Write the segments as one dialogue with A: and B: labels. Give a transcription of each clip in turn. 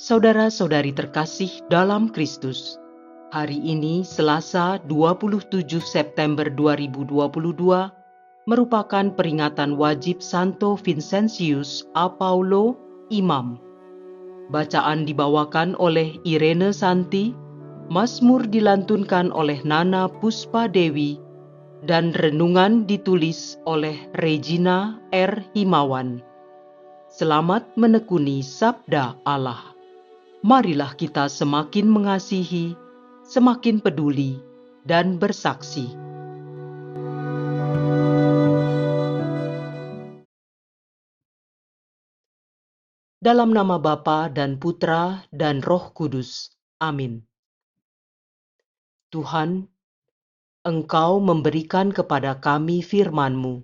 A: Saudara-saudari terkasih dalam Kristus, hari ini Selasa 27 September 2022 merupakan peringatan wajib Santo Vincentius a Paulo, Imam. Bacaan dibawakan oleh Irene Santi, Mazmur dilantunkan oleh Nana Puspa Dewi, dan renungan ditulis oleh Regina R. Himawan. Selamat menekuni Sabda Allah. Marilah kita semakin mengasihi, semakin peduli, dan bersaksi. Dalam nama Bapa dan Putra dan Roh Kudus. Amin. Tuhan, Engkau memberikan kepada kami firman-Mu.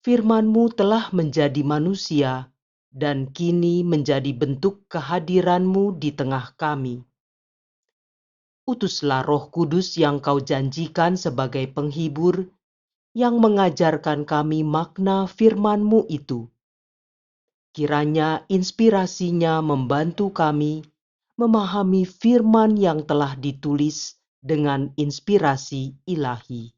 A: Firman-Mu telah menjadi manusia dan kini menjadi bentuk kehadiran-Mu di tengah kami. Utuslah Roh Kudus yang Kau janjikan sebagai penghibur, yang mengajarkan kami makna firman-Mu itu. Kiranya inspirasinya membantu kami memahami firman yang telah ditulis dengan inspirasi ilahi.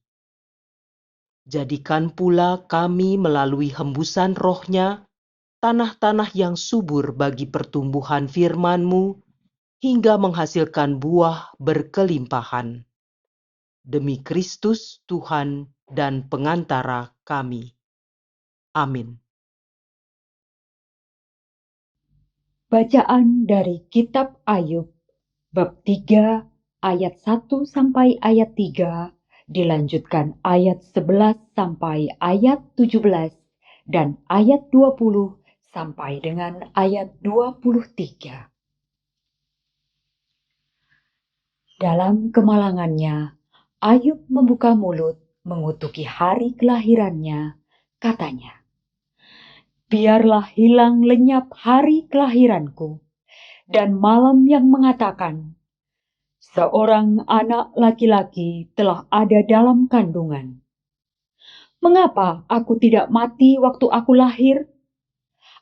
A: Jadikan pula kami melalui hembusan roh-Nya, tanah-tanah yang subur bagi pertumbuhan firman-Mu, hingga menghasilkan buah berkelimpahan. Demi Kristus Tuhan dan pengantara kami. Amin.
B: Bacaan dari Kitab Ayub, bab 3, ayat 1 sampai ayat 3, dilanjutkan ayat 11 sampai ayat 17, dan ayat 20 sampai dengan ayat 23. Dalam kemalangannya, Ayub membuka mulut mengutuki hari kelahirannya, katanya, "Biarlah hilang lenyap hari kelahiranku, dan malam yang mengatakan, seorang anak laki-laki telah ada dalam kandungan. Mengapa aku tidak mati waktu aku lahir,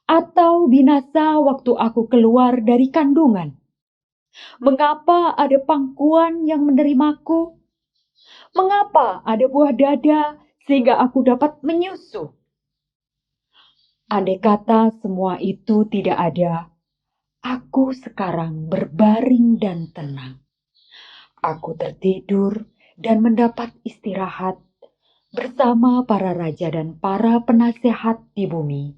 B: atau binasa waktu aku keluar dari kandungan? Mengapa ada pangkuan yang menerimaku? Mengapa ada buah dada sehingga aku dapat menyusu? Andai kata semua itu tidak ada, aku sekarang berbaring dan tenang. Aku tertidur dan mendapat istirahat bersama para raja dan para penasehat di bumi,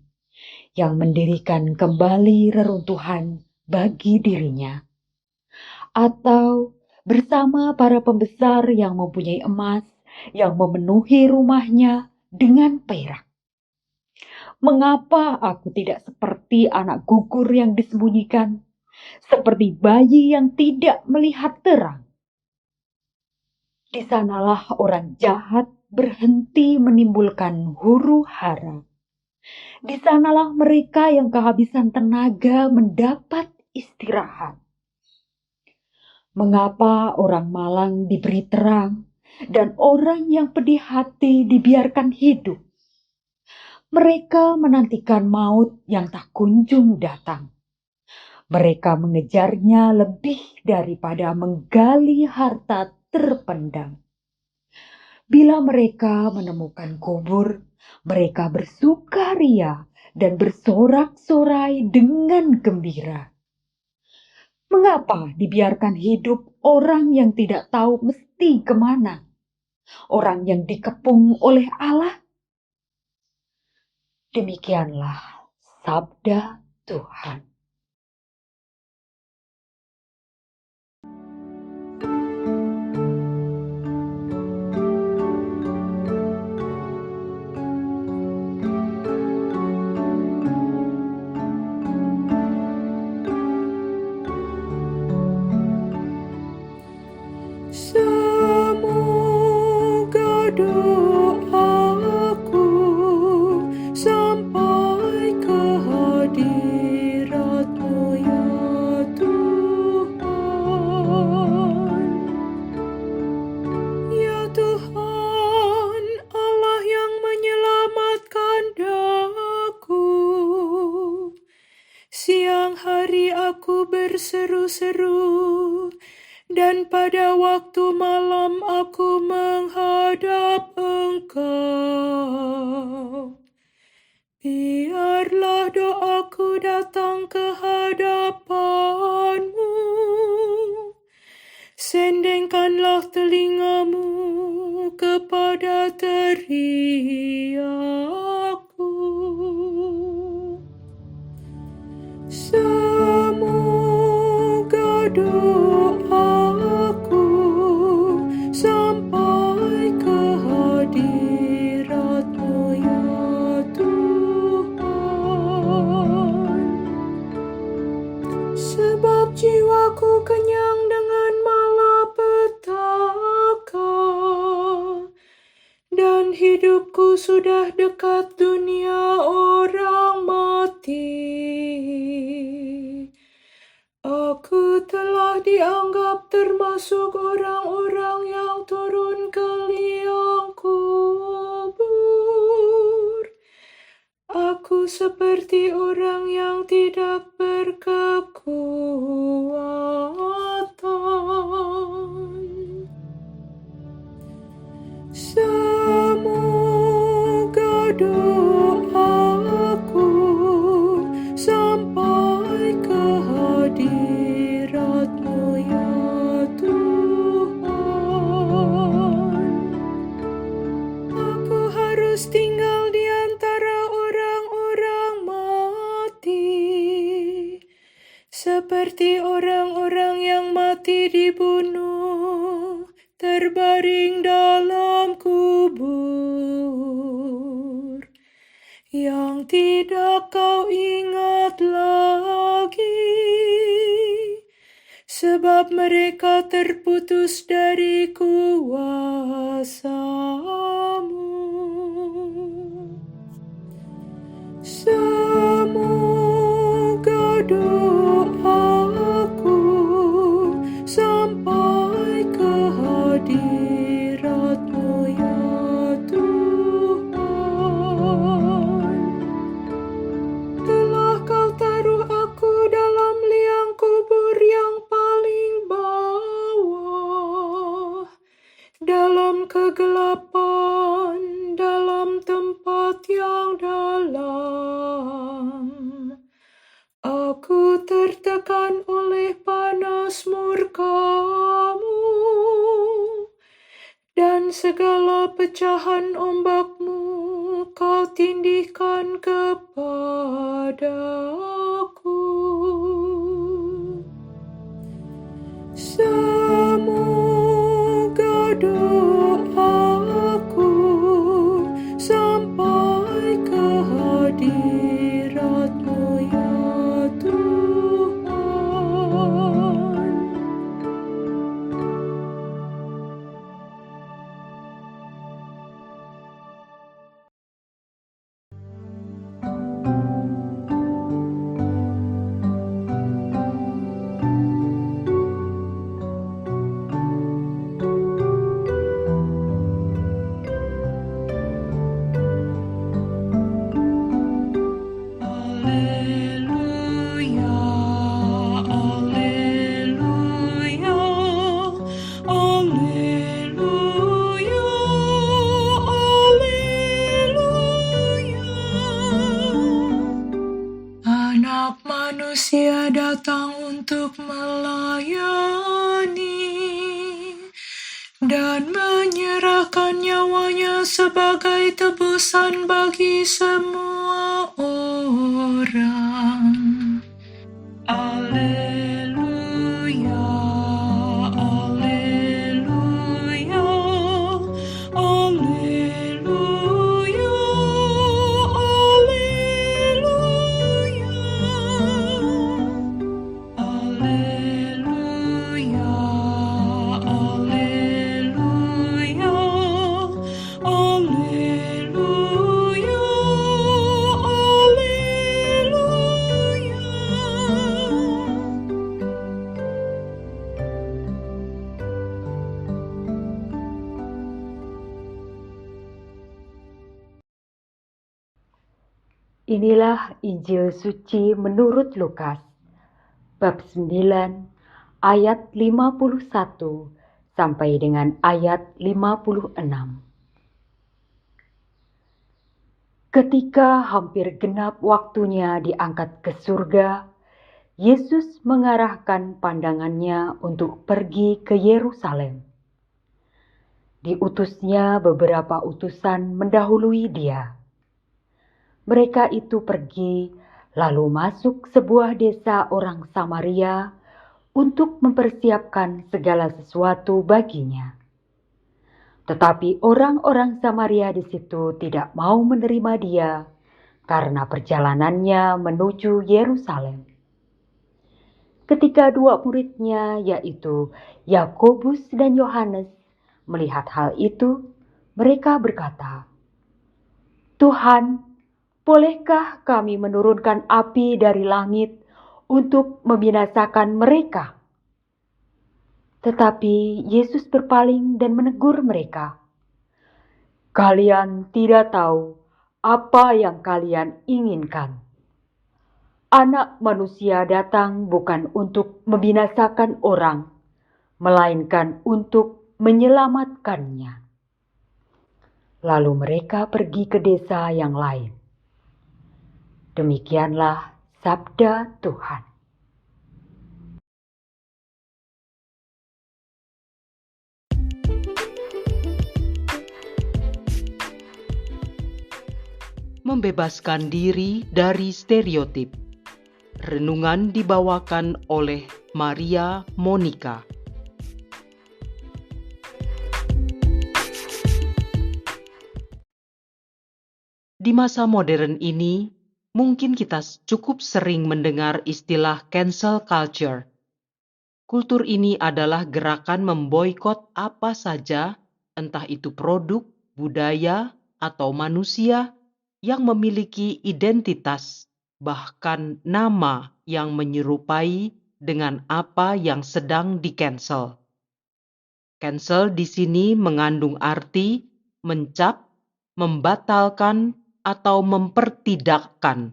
B: yang mendirikan kembali reruntuhan bagi dirinya, atau bersama para pembesar yang mempunyai emas, yang memenuhi rumahnya dengan perak. Mengapa aku tidak seperti anak gugur yang disembunyikan, seperti bayi yang tidak melihat terang? Di sanalah orang jahat berhenti menimbulkan huru-hara. Di sanalah mereka yang kehabisan tenaga mendapat istirahat. Mengapa orang malang diberi terang dan orang yang pedih hati dibiarkan hidup? Mereka menantikan maut yang tak kunjung datang. Mereka mengejarnya lebih daripada menggali harta terpendam. Bila mereka menemukan kubur, mereka bersukaria dan bersorak-sorai dengan gembira. Mengapa dibiarkan hidup orang yang tidak tahu mesti kemana? Orang yang dikepung oleh Allah? Demikianlah sabda Tuhan.
C: Semoga doaku sampai ke hadirat aku berseru-seru, dan pada waktu malam aku menghadap Engkau. Biarlah doaku datang ke hadapan-Mu. Sendengkanlah telingamu kepada teriakku. Semoga doaku sampai ke hadirat-Mu, ya Tuhan. Sebab jiwaku kenyang dengan malapetaka, dan hidupku sudah dekat dunia orang mati. Aku telah dianggap termasuk orang-orang yang turun ke liang kubur. Aku seperti orang yang tidak berkekuatan. Semoga doaku sampai ke hadirat-Mu, ya Tuhan. Aku harus tinggal di antara orang-orang mati, seperti orang-orang yang mati dibunuh, terbaring dalam kubur, yang tidak Kau ingat lagi, sebab mereka terputus dari kuasa-Mu. Semoga doaku sampai ke hadirat-Mu, ya Tuhan. Telah Kau taruh aku dalam liang kubur yang paling bawah, dalam kegelapan, dalam tempat yang dalam. Aku tertekan oleh panas murka-Mu, dan segala pecahan ombak-Mu Kau tindihkan kepadaku. Semoga doaku sampai ke hadirat-Mu, ya Tuhan. Alleluia, alleluia, alleluia, alleluia. Anak manusia datang untuk melayani dan menyerahkan nyawanya sebagai tebusan bagi semua orang. Alleluia, alleluia, alleluia, alleluia. Alleluia, alleluia, alleluia,
B: Inilah Injil suci menurut Lukas. bab 9 ayat 51 sampai dengan ayat 56. Ketika hampir genap waktunya diangkat ke surga, Yesus mengarahkan pandangannya untuk pergi ke Yerusalem. Diutusnya beberapa utusan mendahului dia. Mereka itu pergi lalu masuk sebuah desa orang Samaria untuk mempersiapkan segala sesuatu baginya. Tetapi orang-orang Samaria di situ tidak mau menerima dia karena perjalanannya menuju Yerusalem. Ketika dua muridnya, yaitu Yakobus dan Yohanes, melihat hal itu, mereka berkata, "Tuhan, bolehkah kami menurunkan api dari langit untuk membinasakan mereka?" Tetapi Yesus berpaling dan menegur mereka, "Kalian tidak tahu apa yang kalian inginkan. Anak manusia datang bukan untuk membinasakan orang, melainkan untuk menyelamatkannya." Lalu mereka pergi ke desa yang lain. Demikianlah sabda Tuhan.
A: Membebaskan diri dari stereotip. Renungan dibawakan oleh Maria Monica. Di masa modern ini, mungkin kita cukup sering mendengar istilah cancel culture. Kultur ini adalah gerakan memboikot apa saja, entah itu produk, budaya, atau manusia yang memiliki identitas, bahkan nama yang menyerupai dengan apa yang sedang di-cancel. Cancel di sini mengandung arti mencap, membatalkan, atau mempertidakkan.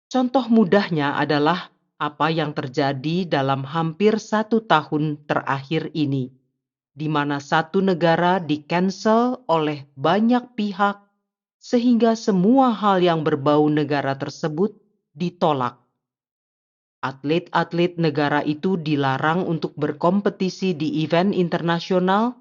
A: Contoh mudahnya adalah apa yang terjadi dalam hampir 1 tahun terakhir ini, di mana satu negara di-cancel oleh banyak pihak sehingga semua hal yang berbau negara tersebut ditolak. Atlet-atlet negara itu dilarang untuk berkompetisi di event internasional,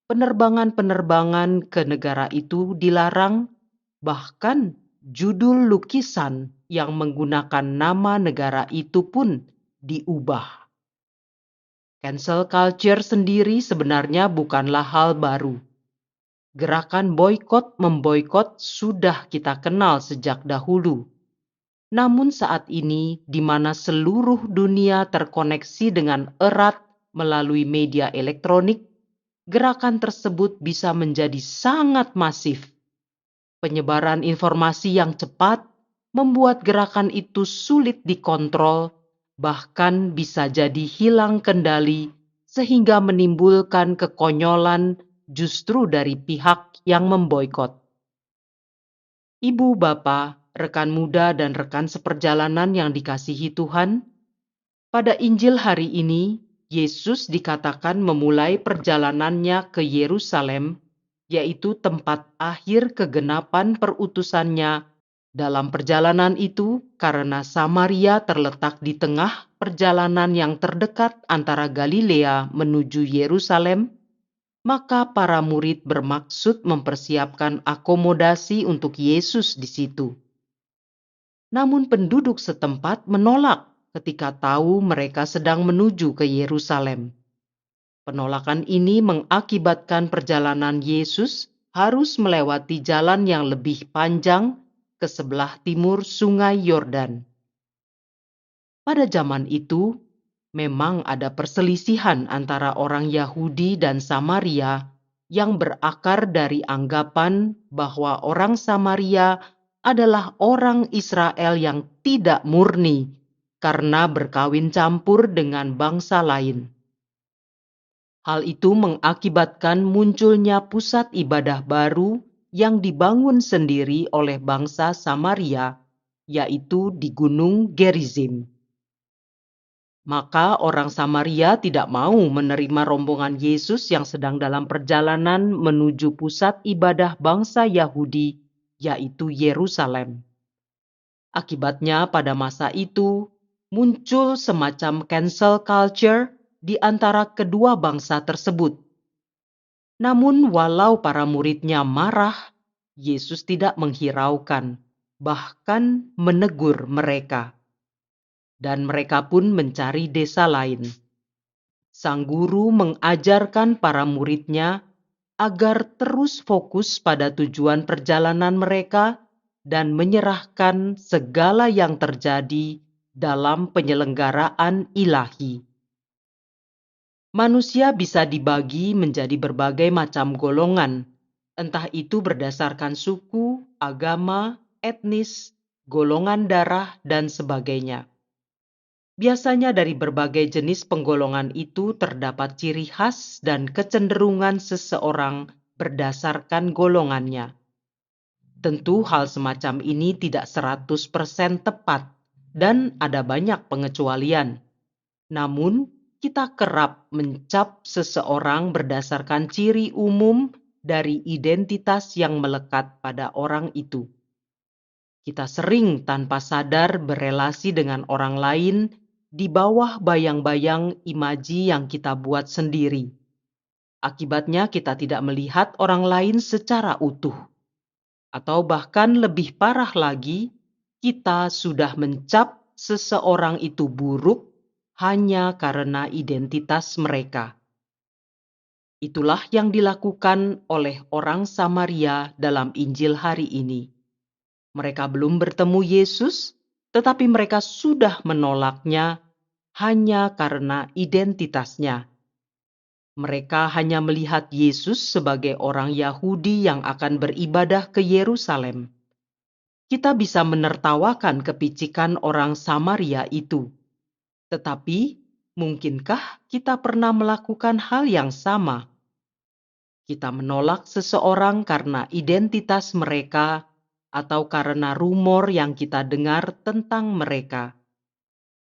A: penerbangan-penerbangan ke negara itu dilarang, bahkan judul lukisan yang menggunakan nama negara itu pun diubah. Cancel culture sendiri sebenarnya bukanlah hal baru. Gerakan boikot-memboikot sudah kita kenal sejak dahulu. Namun saat ini, di mana seluruh dunia terkoneksi dengan erat melalui media elektronik, gerakan tersebut bisa menjadi sangat masif. Penyebaran informasi yang cepat membuat gerakan itu sulit dikontrol, bahkan bisa jadi hilang kendali, sehingga menimbulkan kekonyolan justru dari pihak yang memboikot. Ibu, bapak, rekan muda, dan rekan seperjalanan yang dikasihi Tuhan, pada Injil hari ini, Yesus dikatakan memulai perjalanannya ke Yerusalem, yaitu tempat akhir kegenapan perutusannya. Dalam perjalanan itu, karena Samaria terletak di tengah perjalanan yang terdekat antara Galilea menuju Yerusalem, maka para murid bermaksud mempersiapkan akomodasi untuk Yesus di situ. Namun penduduk setempat menolak ketika tahu mereka sedang menuju ke Yerusalem. Penolakan ini mengakibatkan perjalanan Yesus harus melewati jalan yang lebih panjang ke sebelah timur Sungai Yordan. Pada zaman itu, memang ada perselisihan antara orang Yahudi dan Samaria yang berakar dari anggapan bahwa orang Samaria adalah orang Israel yang tidak murni karena berkawin campur dengan bangsa lain. Hal itu mengakibatkan munculnya pusat ibadah baru yang dibangun sendiri oleh bangsa Samaria, yaitu di Gunung Gerizim. Maka orang Samaria tidak mau menerima rombongan Yesus yang sedang dalam perjalanan menuju pusat ibadah bangsa Yahudi, yaitu Yerusalem. Akibatnya pada masa itu muncul semacam cancel culture di antara kedua bangsa tersebut. Namun walau para muridnya marah, Yesus tidak menghiraukan, bahkan menegur mereka. Dan mereka pun mencari desa lain. Sang guru mengajarkan para muridnya agar terus fokus pada tujuan perjalanan mereka dan menyerahkan segala yang terjadi dalam penyelenggaraan ilahi. Manusia bisa dibagi menjadi berbagai macam golongan, entah itu berdasarkan suku, agama, etnis, golongan darah, dan sebagainya. Biasanya dari berbagai jenis penggolongan itu terdapat ciri khas dan kecenderungan seseorang berdasarkan golongannya. Tentu hal semacam ini tidak 100% tepat dan ada banyak pengecualian. Namun, kita kerap mencap seseorang berdasarkan ciri umum dari identitas yang melekat pada orang itu. Kita sering tanpa sadar berelasi dengan orang lain di bawah bayang-bayang imaji yang kita buat sendiri. Akibatnya kita tidak melihat orang lain secara utuh. Atau bahkan lebih parah lagi, kita sudah mencap seseorang itu buruk hanya karena identitas mereka. Itulah yang dilakukan oleh orang Samaria dalam Injil hari ini. Mereka belum bertemu Yesus, tetapi mereka sudah menolaknya hanya karena identitasnya. Mereka hanya melihat Yesus sebagai orang Yahudi yang akan beribadah ke Yerusalem. Kita bisa menertawakan kepicikan orang Samaria itu. Tetapi, mungkinkah kita pernah melakukan hal yang sama? Kita menolak seseorang karena identitas mereka atau karena rumor yang kita dengar tentang mereka.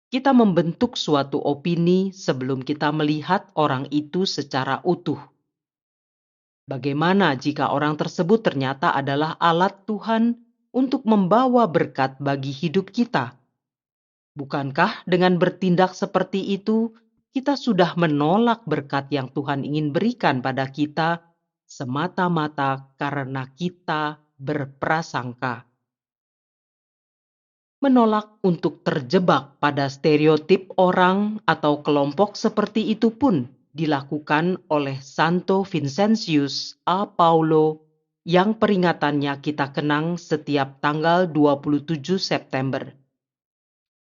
A: Kita membentuk suatu opini sebelum kita melihat orang itu secara utuh. Bagaimana jika orang tersebut ternyata adalah alat Tuhan untuk membawa berkat bagi hidup kita? Bukankah dengan bertindak seperti itu, kita sudah menolak berkat yang Tuhan ingin berikan pada kita semata-mata karena kita berprasangka? Menolak untuk terjebak pada stereotip orang atau kelompok seperti itu pun dilakukan oleh Santo Vincentius a Paulo yang peringatannya kita kenang setiap tanggal 27 September.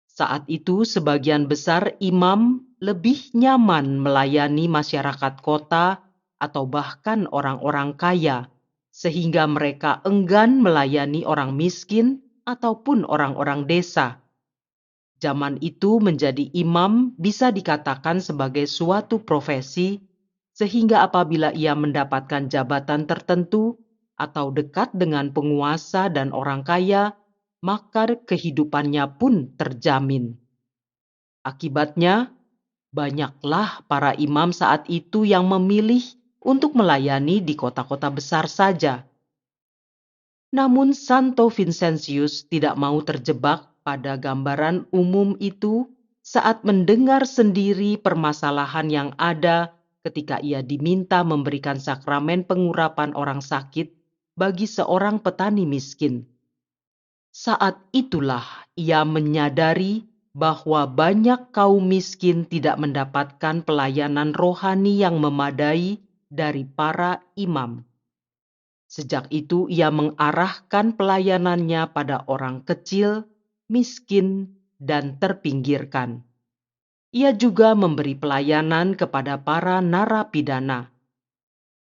A: Saat itu sebagian besar imam lebih nyaman melayani masyarakat kota atau bahkan orang-orang kaya, sehingga mereka enggan melayani orang miskin ataupun orang-orang desa. Zaman itu menjadi imam bisa dikatakan sebagai suatu profesi, sehingga apabila ia mendapatkan jabatan tertentu atau dekat dengan penguasa dan orang kaya, maka kehidupannya pun terjamin. Akibatnya, banyaklah para imam saat itu yang memilih untuk melayani di kota-kota besar saja. Namun Santo Vincentius tidak mau terjebak pada gambaran umum itu saat mendengar sendiri permasalahan yang ada ketika ia diminta memberikan sakramen pengurapan orang sakit bagi seorang petani miskin. Saat itulah ia menyadari bahwa banyak kaum miskin tidak mendapatkan pelayanan rohani yang memadai dari para imam. Sejak itu ia mengarahkan pelayanannya pada orang kecil, miskin, dan terpinggirkan. Ia juga memberi pelayanan kepada para narapidana.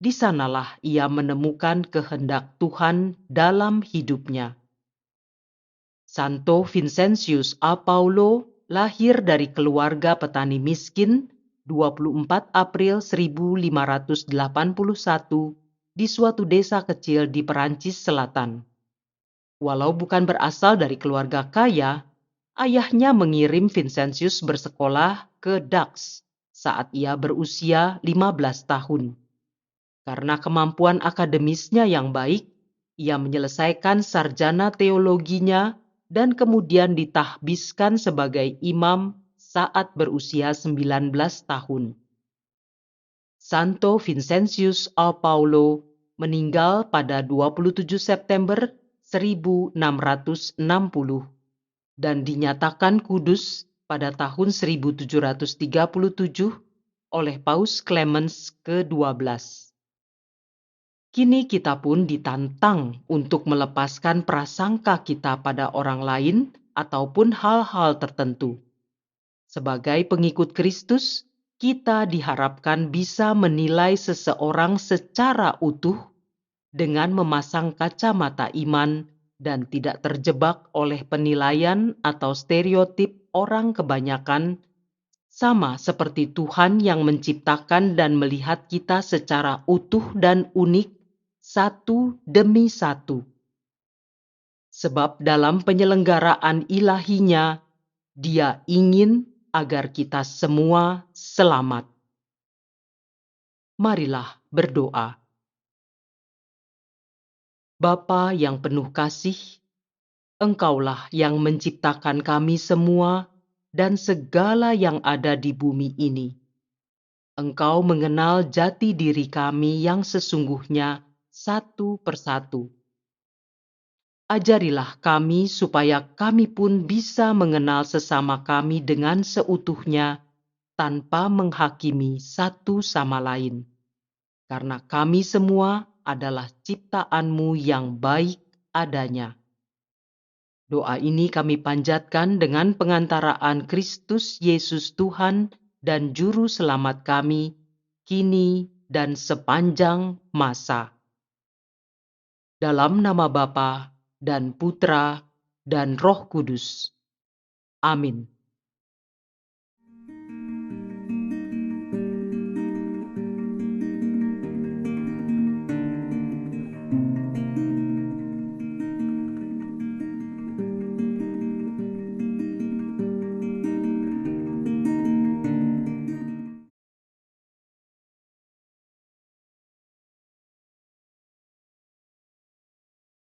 A: Di sanalah ia menemukan kehendak Tuhan dalam hidupnya. Santo Vincentius a Paulo lahir dari keluarga petani miskin 24 April 1581 di suatu desa kecil di Perancis Selatan. Walau bukan berasal dari keluarga kaya, ayahnya mengirim Vincentius bersekolah ke Dax saat ia berusia 15 tahun. Karena kemampuan akademisnya yang baik, ia menyelesaikan sarjana teologinya dan kemudian ditahbiskan sebagai imam saat berusia 19 tahun. Santo Vincentius Al Paulo meninggal pada 27 September 1660 dan dinyatakan kudus pada tahun 1737 oleh Paus Clemens ke-12. Kini kita pun ditantang untuk melepaskan prasangka kita pada orang lain ataupun hal-hal tertentu. Sebagai pengikut Kristus, kita diharapkan bisa menilai seseorang secara utuh dengan memasang kacamata iman dan tidak terjebak oleh penilaian atau stereotip orang kebanyakan, sama seperti Tuhan yang menciptakan dan melihat kita secara utuh dan unik satu demi satu. Sebab dalam penyelenggaraan ilahinya, Dia ingin agar kita semua selamat. Marilah berdoa. Bapa yang penuh kasih, Engkaulah yang menciptakan kami semua dan segala yang ada di bumi ini. Engkau mengenal jati diri kami yang sesungguhnya satu persatu. Ajarilah kami supaya kami pun bisa mengenal sesama kami dengan seutuhnya tanpa menghakimi satu sama lain. Karena kami semua adalah ciptaan-Mu yang baik adanya. Doa ini kami panjatkan dengan pengantaraan Kristus Yesus Tuhan dan Juru Selamat kami, kini dan sepanjang masa. Dalam nama Bapa dan Putra dan Roh Kudus. Amin.